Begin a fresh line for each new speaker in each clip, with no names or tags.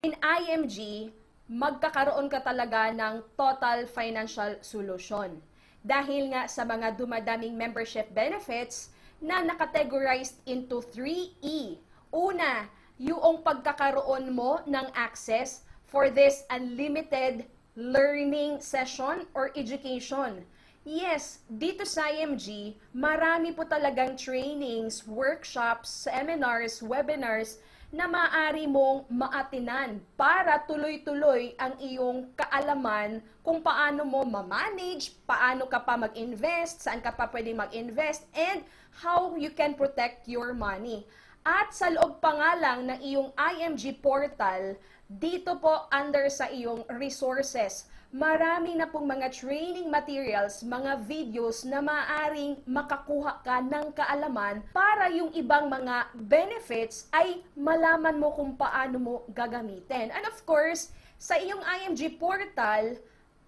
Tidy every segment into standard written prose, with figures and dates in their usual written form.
In IMG, magkakaroon ka talaga ng total financial solution. Dahil nga sa mga dumadaming membership benefits na nakategorized into 3E. Una, yung pagkakaroon mo ng access for this unlimited learning session or education. Yes, dito sa IMG, marami po talagang trainings, workshops, seminars, webinars na maaari mong maatinan para tuloy-tuloy ang iyong kaalaman kung paano mo ma-manage, paano ka pa mag-invest, saan ka pa pwede mag-invest, and how you can protect your money. At sa loob pa nga lang ng iyong IMG portal, dito po under sa iyong resources, marami na pong mga training materials, mga videos na maaaring makakuha ka ng kaalaman para yung ibang mga benefits ay malaman mo kung paano mo gagamitin. And of course, sa iyong IMG portal,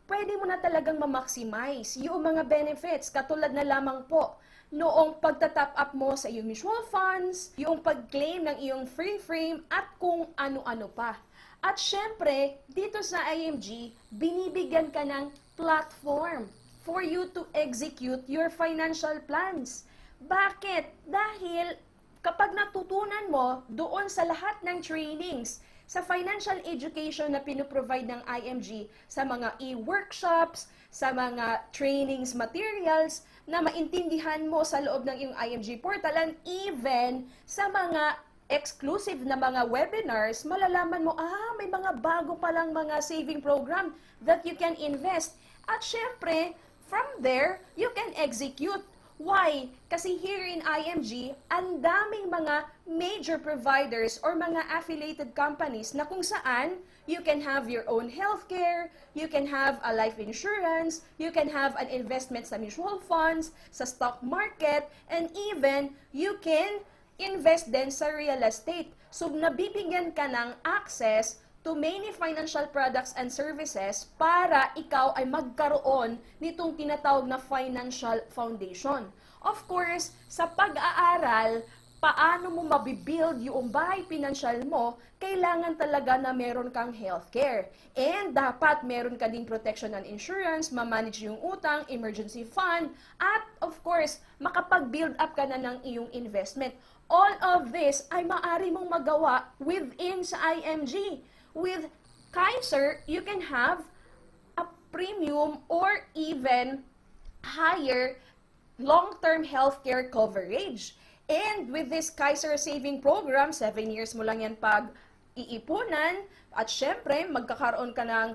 pwede mo na talagang ma-maximize yung mga benefits. Katulad na lamang po noong pagta-top up mo sa iyong mutual funds, yung pag-claim ng iyong free frame at kung ano-ano pa. At syempre, dito sa IMG, binibigyan ka ng platform for you to execute your financial plans. Bakit? Dahil kapag natutunan mo doon sa lahat ng trainings, sa financial education na pinoprovide ng IMG, sa mga e-workshops, sa mga trainings materials na maintindihan mo sa loob ng iyong IMG portal, and even sa mga exclusive na mga webinars, malalaman mo, may mga bago palang mga saving program that you can invest. At syempre, from there, you can execute. Why? Kasi here in IMG, ang daming mga major providers or mga affiliated companies na kung saan you can have your own healthcare, you can have a life insurance, you can have an investment sa mutual funds, sa stock market, and even you can invest din sa real estate. So, nabibigyan ka ng access to many financial products and services para ikaw ay magkaroon nitong tinatawag na financial foundation. Of course, sa pag-aaral, paano mo mabibuild yung bahay pinansyal mo, kailangan talaga na meron kang healthcare. And dapat meron ka ding protection and insurance, ma-manage yung utang, emergency fund, at of course, makapag-build up ka na ng iyong investment. All of this ay maaari mong magawa within sa IMG. With Kaiser, you can have a premium or even higher long-term healthcare coverage. And with this Kaiser Saving Program, 7 years mo lang yan pag-iipunan, at syempre, magkakaroon ka ng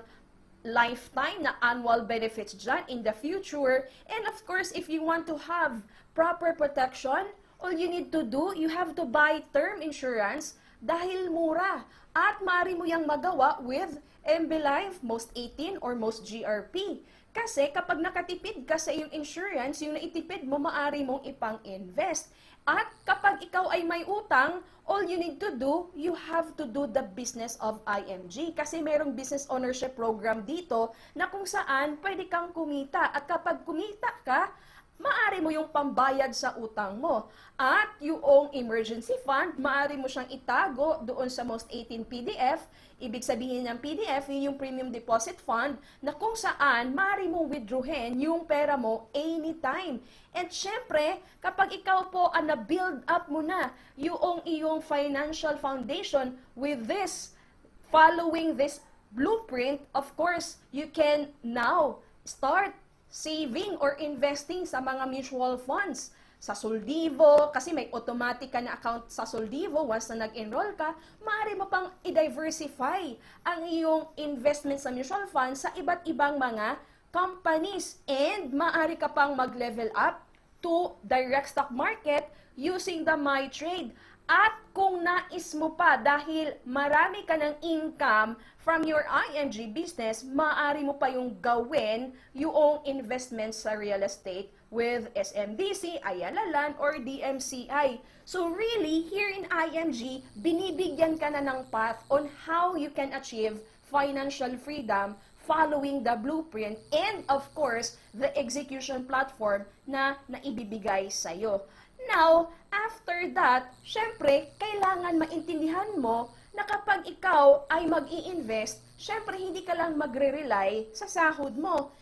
lifetime na annual benefits dyan in the future. And of course, if you want to have proper protection, all you need to do, you have to buy term insurance dahil mura. At maaari mo yang magawa with MB Life, Most 18 or Most GRP. Kasi kapag nakatipid ka sa iyong insurance, yung naitipid mo, maaari mong ipang-invest. At kapag ikaw ay may utang, all you need to do, you have to do the business of IMG. Kasi merong business ownership program dito na kung saan pwede kang kumita. At kapag kumita ka, maaari mo yung pambayad sa utang mo. At yung emergency fund, maaari mo siyang itago doon sa Most 18 PDF. Ibig sabihin ng PDF, yun yung premium deposit fund na kung saan maaari mong withdrawin yung pera mo anytime. And syempre, kapag ikaw po na-build up mo na yung iyong financial foundation with this, following this blueprint, of course, you can now start saving or investing sa mga mutual funds. Sa Soldivo, kasi may automatic ka na account sa Soldivo, once na nag-enroll ka, maaari mo pang i-diversify ang iyong investment sa mutual funds sa iba't ibang mga companies. And maaari ka pang mag-level up to direct stock market using the MyTrade. At kung nais mo pa, dahil marami ka ng income from your IMG business, maaari mo pa yung gawin yung investment sa real estate with SMDC, Ayala Land, or DMCI. So really, here in IMG, binibigyan ka na ng path on how you can achieve financial freedom following the blueprint and of course, the execution platform na naibibigay sa'yo. Now, after that, syempre, kailangan maintindihan mo na kapag ikaw ay mag-i-invest, syempre hindi ka lang magre-rely sa sahod mo.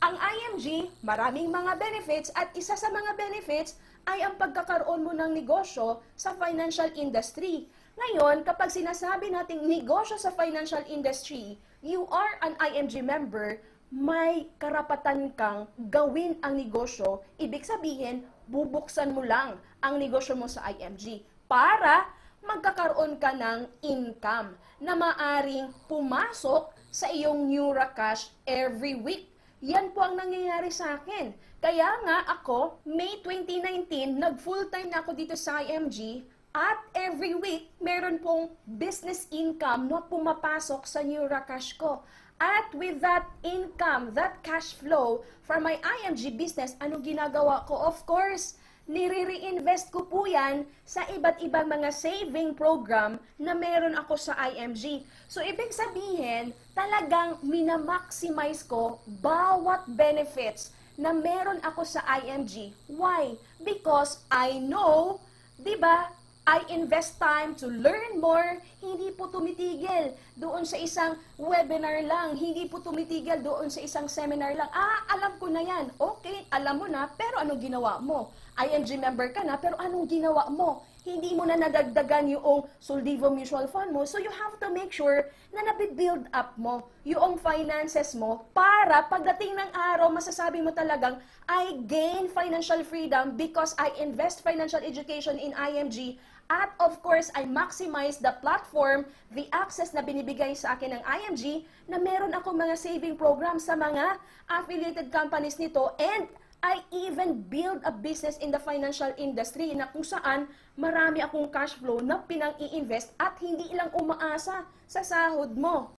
Ang IMG, maraming mga benefits at isa sa mga benefits ay ang pagkakaroon mo ng negosyo sa financial industry. Ngayon, kapag sinasabi nating negosyo sa financial industry, you are an IMG member, may karapatan kang gawin ang negosyo. Ibig sabihin, bubuksan mo lang ang negosyo mo sa IMG para magkakaroon ka ng income na maaring pumasok sa iyong NeuraCash every week. Yan po ang nangyayari sa akin. Kaya nga ako, May 2019, nag-full-time na ako dito sa IMG at every week, meron pong business income na pumapasok sa NeuraCash ko. At with that income, that cash flow from my IMG business, ano ginagawa ko? Of course, nire-reinvest ko po yan sa iba't ibang mga saving program na meron ako sa IMG. So, ibig sabihin, talagang minamaximize ko bawat benefits na meron ako sa IMG. Why? Because I know, di ba, I invest time to learn more, hindi po tumitigil doon sa isang webinar lang, hindi po tumitigil doon sa isang seminar lang. Alam ko na yan. Okay, alam mo na, pero anong ginawa mo? IMG member ka na, pero anong ginawa mo? Hindi mo na nadagdagan yung Soldivo Mutual Fund mo, so you have to make sure na nabibuild up mo yung finances mo para pagdating ng araw, masasabi mo talagang, I gain financial freedom because I invest financial education in IMG. At of course, I maximize the platform, the access na binibigay sa akin ng IMG na meron ako mga saving program sa mga affiliated companies nito, and I even build a business in the financial industry na kung saan marami akong cash flow na pinang-i-invest at hindi lang umaasa sa sahod mo.